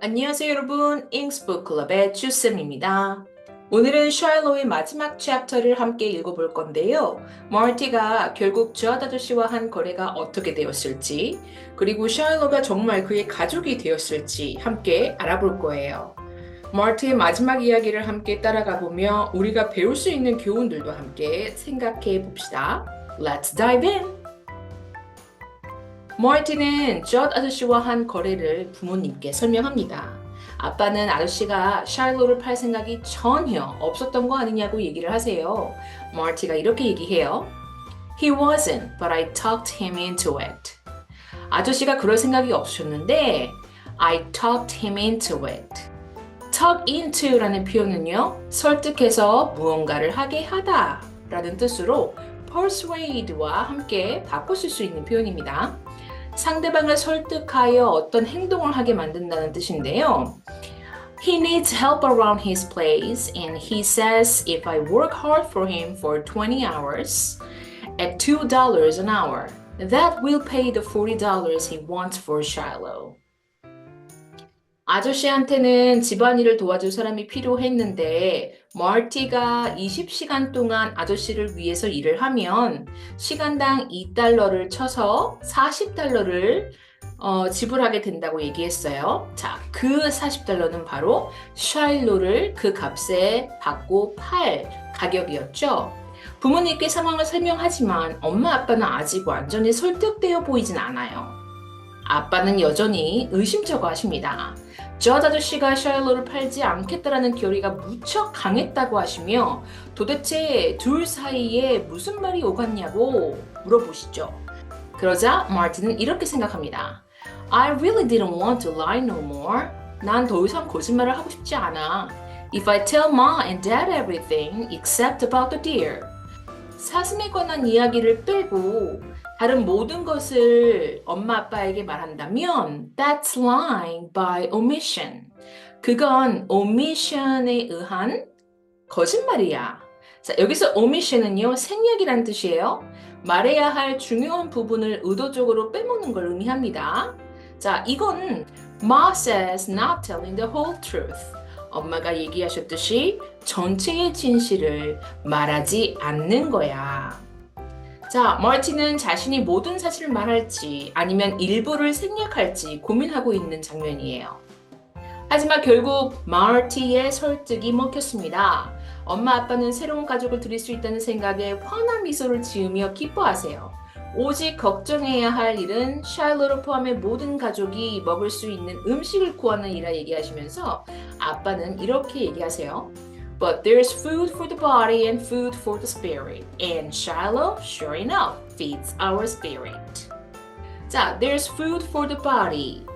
안녕하세요 여러분, 잉스북클럽의 주쌤입니다. 오늘은 샤일로의 마지막 챕터를 함께 읽어볼 건데요. 마르티가 결국 저 아저씨와 한 거래가 어떻게 되었을지, 그리고 샤일로가 정말 그의 가족이 되었을지 함께 알아볼 거예요. 마르티의 마지막 이야기를 함께 따라가 보며 우리가 배울 수 있는 교훈들도 함께 생각해 봅시다. Let's dive in! 마르티는 젖 아저씨와 한 거래를 부모님께 설명합니다. 아빠는 아저씨가 샬롯을 팔 생각이 전혀 없었던 거 아니냐고 얘기를 하세요. 마르티가 이렇게 얘기해요. He wasn't, but I talked him into it. 아저씨가 그럴 생각이 없으셨는데 I talked him into it. talk into라는 표현은요, 설득해서 무언가를 하게 하다 라는 뜻으로 persuade와 함께 바꿔 쓸 수 있는 표현입니다. 상대방을 설득하여 어떤 행동을 하게 만든다는 뜻인데요. He needs help around his place and he says if I work hard for him for 20 hours at $2 an hour, that will pay the $40 he wants for Shiloh. 아저씨한테는 집안일을 도와줄 사람이 필요했는데 마르티가 20시간 동안 아저씨를 위해서 일을 하면 시간당 $2를 쳐서 $40를 지불하게 된다고 얘기했어요. 자, 그 $40는 바로 샤일로를 그 값에 받고 팔 가격이었죠. 부모님께 상황을 설명하지만 엄마 아빠는 아직 완전히 설득되어 보이진 않아요. 아빠는 여전히 의심쩍어 하십니다. 저 아저씨가 샤일로를 팔지 않겠다라는 결의가 무척 강했다고 하시며 도대체 둘 사이에 무슨 말이 오갔냐고 물어보시죠. 그러자 마르티는 이렇게 생각합니다. I really didn't want to lie no more. 난 더 이상 거짓말을 하고 싶지 않아. If I tell Ma and Dad everything except about the deer. 사슴에 관한 이야기를 빼고 다른 모든 것을 엄마 아빠에게 말한다면 that's lying by omission. 그건 omission에 의한 거짓말이야. 자, 여기서 omission은요, 생략이라는 뜻이에요. 말해야 할 중요한 부분을 의도적으로 빼먹는 걸 의미합니다. 자, 이건 Ma says not telling the whole truth. 엄마가 얘기하셨듯이 전체의 진실을 말하지 않는 거야. 자, 마르티는 자신이 모든 사실을 말할지 아니면 일부를 생략할지 고민하고 있는 장면이에요. 하지만 결국 마르티의 설득이 먹혔습니다. 엄마 아빠는 새로운 가족을 들일 수 있다는 생각에 환한 미소를 지으며 기뻐하세요. 오직 걱정해야 할 일은 샤일로를 포함해 모든 가족이 먹을 수 있는 음식을 구하는 일이라 얘기하시면서 아빠는 이렇게 얘기하세요. But there's food for the body and food for the spirit. And Shiloh, sure enough, feeds our spirit. 자, there's food for the body.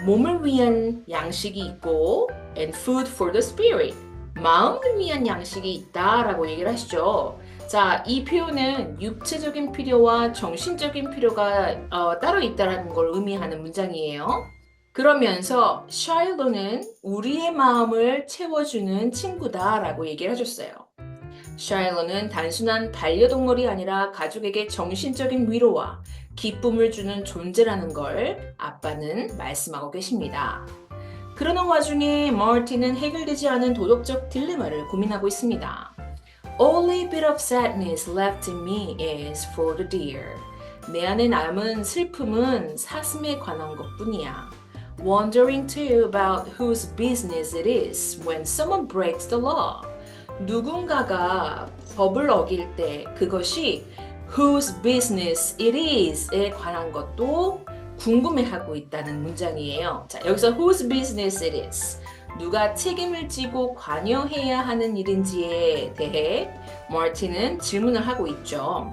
몸을 위한 양식이 있고 and food for the spirit. 마음을 위한 양식이 있다라고 얘기를 하시죠. 자, 이 표현은 육체적인 필요와 정신적인 필요가 따로 있다는 걸 의미하는 문장이에요. 그러면서 샤일로는 우리의 마음을 채워주는 친구다라고 얘기를 해줬어요. 샤일로는 단순한 반려동물이 아니라 가족에게 정신적인 위로와 기쁨을 주는 존재라는 걸 아빠는 말씀하고 계십니다. 그러는 와중에 마르티는 해결되지 않은 도덕적 딜레마를 고민하고 있습니다. Only bit of sadness left in me is for the deer. 내 안에 남은 슬픔은 사슴에 관한 것뿐이야. Wondering too about whose business it is when someone breaks the law. 누군가가 법을 어길 때 그것이 whose business it is에 관한 것도 궁금해하고 있다는 문장이에요. 자, 여기서 whose business it is. 누가 책임을 지고 관여해야 하는 일인지에 대해 마르티는 질문을 하고 있죠.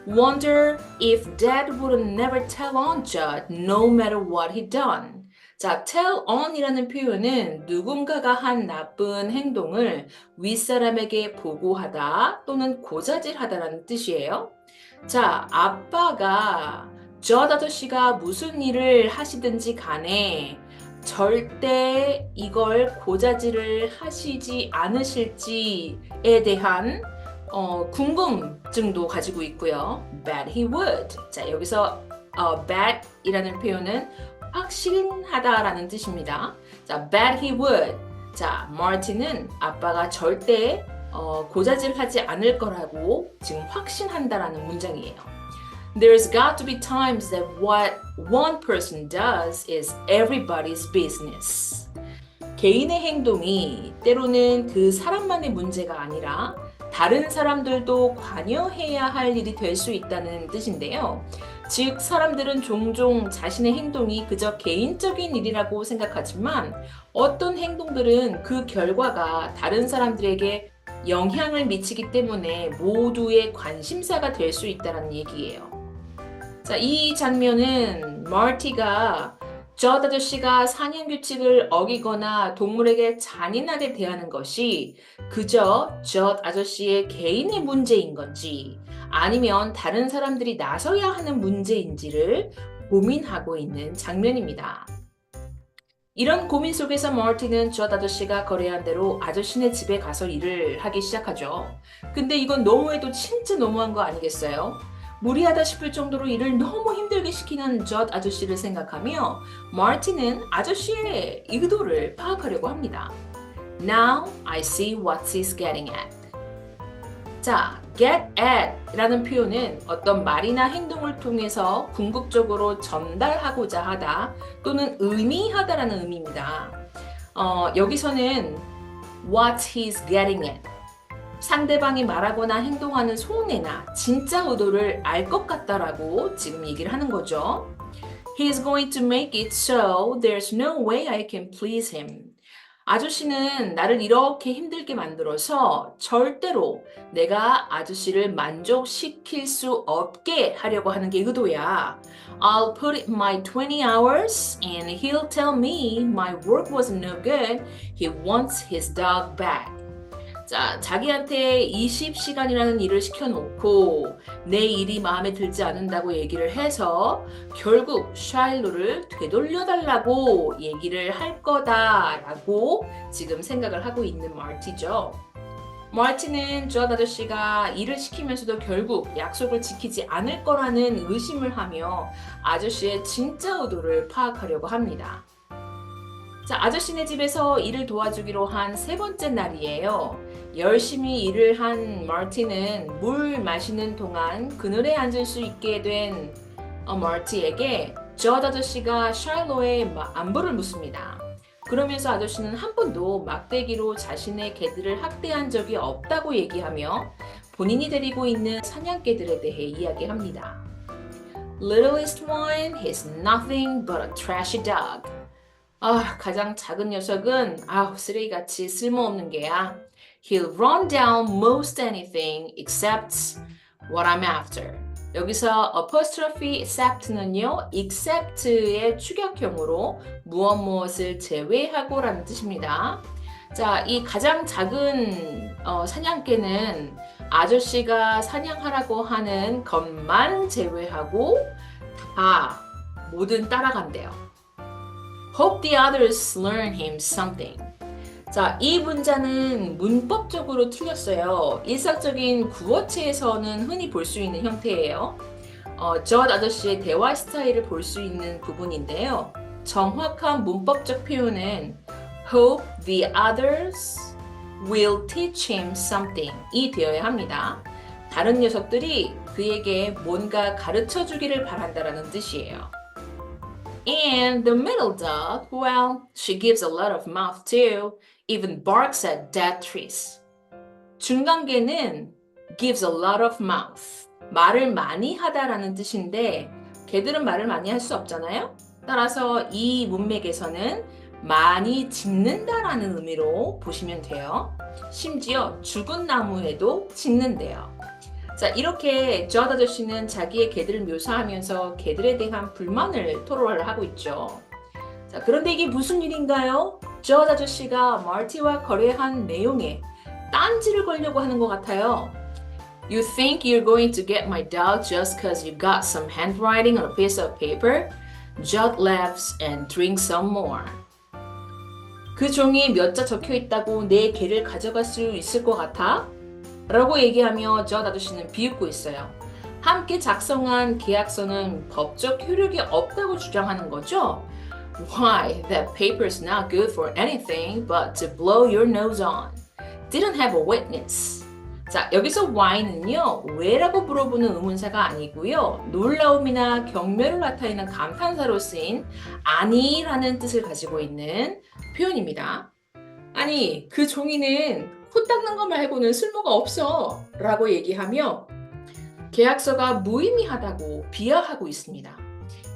Wonder if Dad would never tell on Judd no matter what he done. 자, tell on이라는 표현은 누군가가 한 나쁜 행동을 윗사람에게 보고하다 또는 고자질하다라는 뜻이에요. 자, 아빠가 저 아저씨가 무슨 일을 하시든지 간에 절대 이걸 고자질을 하시지 않으실지에 대한 궁금증도 가지고 있고요. Bet he would. 자, 여기서 bet이라는 표현은 확신하다라는 뜻입니다. 자, bet he would. 자, 마틴은 아빠가 절대 고자질하지 않을 거라고 지금 확신한다라는 문장이에요. There's got to be times that what one person does is everybody's business. 개인의 행동이 때로는 그 사람만의 문제가 아니라 다른 사람들도 관여해야 할 일이 될 수 있다는 뜻인데요. 즉, 사람들은 종종 자신의 행동이 그저 개인적인 일이라고 생각하지만 어떤 행동들은 그 결과가 다른 사람들에게 영향을 미치기 때문에 모두의 관심사가 될 수 있다는 얘기예요. 자, 이 장면은 마티가 젖 아저씨가 사냥 규칙을 어기거나 동물에게 잔인하게 대하는 것이 그저 젖 아저씨의 개인의 문제인 건지 아니면 다른 사람들이 나서야 하는 문제인지를 고민하고 있는 장면입니다. 이런 고민 속에서 마틴은 젖 아저씨가 거래한 대로 아저씨네 집에 가서 일을 하기 시작하죠. 근데 이건 너무해도 진짜 너무한 거 아니겠어요? 무리하다 싶을 정도로 일을 너무 힘들게 시키는 젖 아저씨를 생각하며 마틴은 아저씨의 의도를 파악하려고 합니다. Now I see what he's getting at. 자, get at 라는 표현은 어떤 말이나 행동을 통해서 궁극적으로 전달하고자 하다 또는 의미하다라는 의미입니다. 여기서는 what he's getting at. 상대방이 말하거나 행동하는 속내나 진짜 의도를 알 것 같다라고 지금 얘기를 하는 거죠. He's going to make it so there's no way I can please him. 아저씨는 나를 이렇게 힘들게 만들어서 절대로 내가 아저씨를 만족시킬 수 없게 하려고 하는 게 의도야. I'll put in my 20 hours and he'll tell me my work was no good. He wants his dog back. 자, 자기한테 20시간이라는 일을 시켜놓고 내 일이 마음에 들지 않는다고 얘기를 해서 결국 샤일로를 되돌려달라고 얘기를 할 거다라고 지금 생각을 하고 있는 마티죠. 마티는 젖 아저씨가 일을 시키면서도 결국 약속을 지키지 않을 거라는 의심을 하며 아저씨의 진짜 의도를 파악하려고 합니다. 자, 아저씨네 집에서 일을 도와주기로 한 세 번째 날이에요. 열심히 일을 한 마티는 물 마시는 동안 그늘에 앉을 수 있게 된 마티에게 젖 아저씨가 샬로의 안부를 묻습니다. 그러면서 아저씨는 한 번도 막대기로 자신의 개들을 학대한 적이 없다고 얘기하며 본인이 데리고 있는 사냥개들에 대해 이야기합니다. Littlest one is nothing but a trashy dog. 가장 작은 녀석은 쓰레기같이 쓸모없는 개야. He'll run down most anything except what I'm after. 여기서 apostrophe except는요, except의 축약형으로 무엇을 제외하고 라는 뜻입니다. 자, 이 가장 작은 사냥개는 아저씨가 사냥하라고 하는 것만 제외하고 다 뭐든 따라간대요. Hope the others learn him something. 자, 이 문장은 문법적으로 틀렸어요. 일상적인 구어체에서는 흔히 볼 수 있는 형태예요. 젖 아저씨의 대화 스타일을 볼 수 있는 부분인데요. 정확한 문법적 표현은 Hope the others will teach him something 이 되어야 합니다. 다른 녀석들이 그에게 뭔가 가르쳐 주기를 바란다라는 뜻이에요. And the middle dog, well, she gives a lot of mouth too, even barks at dead trees. 중간개는 gives a lot of mouth, 말을 많이 하다라는 뜻인데 개들은 말을 많이 할 수 없잖아요. 따라서 이 문맥에서는 많이 짖는다라는 의미로 보시면 돼요. 심지어 죽은 나무에도 짖는데요. 자, 이렇게 젖 아저씨는 자기의 개들을 묘사하면서 개들에 대한 불만을 토로를 하고 있죠. 자, 그런데 이게 무슨 일인가요? 젖 아저씨가 마티와 거래한 내용에 딴지를 걸려고 하는 것 같아요. You think you're going to get my dog just because you got some handwriting on a piece of paper? Judd laughs and drinks some more. 그 종이에 몇 자 적혀 있다고 내 개를 가져갈 수 있을 것 같아? 라고 얘기하며 젖 아저씨는 비웃고 있어요. 함께 작성한 계약서는 법적 효력이 없다고 주장하는 거죠. Why, that paper's not good for anything but to blow your nose on. Didn't have a witness. 자, 여기서 why는요, 왜라고 물어보는 의문사가 아니고요, 놀라움이나 경멸을 나타내는 감탄사로 쓰인 아니라는 뜻을 가지고 있는 표현입니다. 아니, 그 종이는 코 닦는 거 말고는 쓸모가 없어 라고 얘기하며 계약서가 무의미하다고 비하하고 있습니다.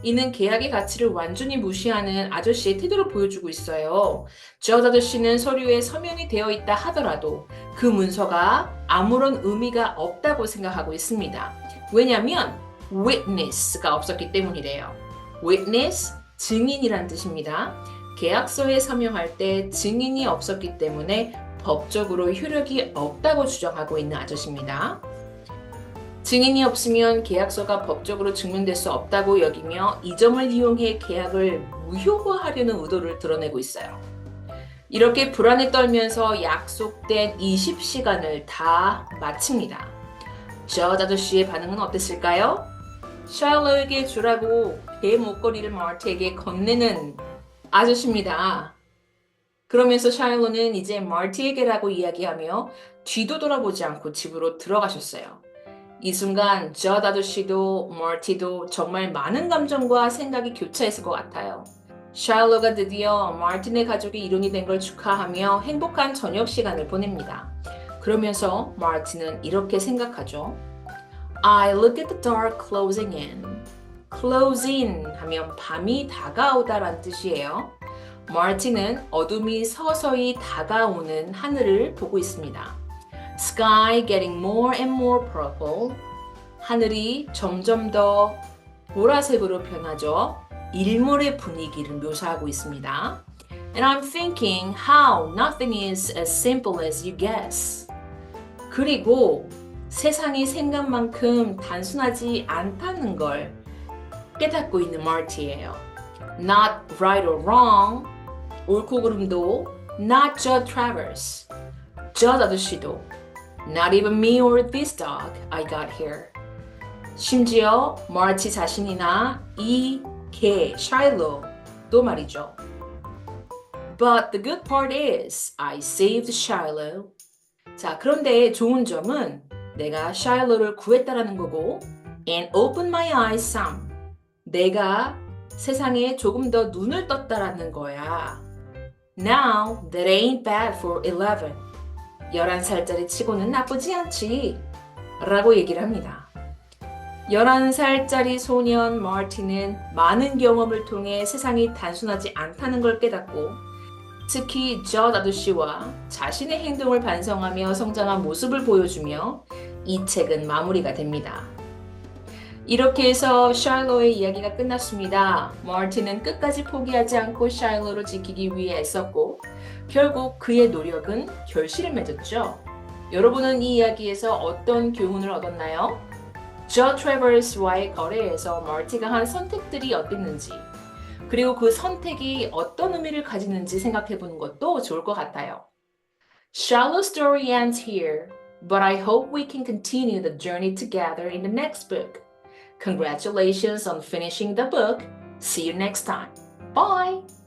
이는 계약의 가치를 완전히 무시하는 아저씨의 태도를 보여주고 있어요. 저 아저씨는 서류에 서명이 되어 있다 하더라도 그 문서가 아무런 의미가 없다고 생각하고 있습니다. 왜냐하면 witness가 없었기 때문이래요. witness, 증인이란 뜻입니다. 계약서에 서명할 때 증인이 없었기 때문에 법적으로 효력이 없다고 주장하고 있는 아저씨입니다. 증인이 없으면 계약서가 법적으로 증명될 수 없다고 여기며 이 점을 이용해 계약을 무효화하려는 의도를 드러내고 있어요. 이렇게 불안에 떨면서 약속된 20시간을 다 마칩니다. 저 아저씨의 반응은 어땠을까요? 샤일러에게 주라고 배 목걸이를 마르티에게 건네는 아저씨입니다. 그러면서 샤일러는 이제 마르티에게라고 이야기하며 뒤도 돌아보지 않고 집으로 들어가셨어요. 이 순간 저 아저씨도 마르티도 정말 많은 감정과 생각이 교차했을 것 같아요. 샤일러가 드디어 마르틴의 가족이 일원이 된 걸 축하하며 행복한 저녁 시간을 보냅니다. 그러면서 마르틴은 이렇게 생각하죠. I look at the dark closing in. close in 하면 밤이 다가오다란 뜻이에요. 마르틴은 어둠이 서서히 다가오는 하늘을 보고 있습니다. Sky getting more and more purple. 하늘이 점점 더 보라색으로 변하죠. 일몰의 분위기를 묘사하고 있습니다. And I'm thinking how nothing is as simple as you guess. 그리고 세상이 생각만큼 단순하지 않다는 걸 깨닫고 있는 마르티예요. Not right or wrong. 옳고 그름도 not Judd Travers. Judd 아저씨도 Not even me or this dog I got here. 심지어 마르티 자신이나 이 개, 샤일로도 말이죠. But the good part is I saved Shiloh. 자, 그런데 좋은 점은 내가 샤일로를 구했다라는 거고 and opened my eyes some. 내가 세상에 조금 더 눈을 떴다라는 거야. Now that ain't bad for 11. 11살짜리 치고는 나쁘지 않지 라고 얘기를 합니다. 11살짜리 소년 마르틴은 많은 경험을 통해 세상이 단순하지 않다는 걸 깨닫고 특히 저 아저씨와 자신의 행동을 반성하며 성장한 모습을 보여주며 이 책은 마무리가 됩니다. 이렇게 해서 샤일로의 이야기가 끝났습니다. 마르틴은 끝까지 포기하지 않고 샤일로를 지키기 위해 애썼고 결국 그의 노력은 결실을 맺었죠. 여러분은 이 이야기에서 어떤 교훈을 얻었나요? 저 트래버스와의 거래에서 마르티가 한 선택들이 어땠는지 그리고 그 선택이 어떤 의미를 가지는지 생각해보는 것도 좋을 것 같아요. Shiloh's story ends here, but I hope we can continue the journey together in the next book. Congratulations on finishing the book. See you next time. Bye!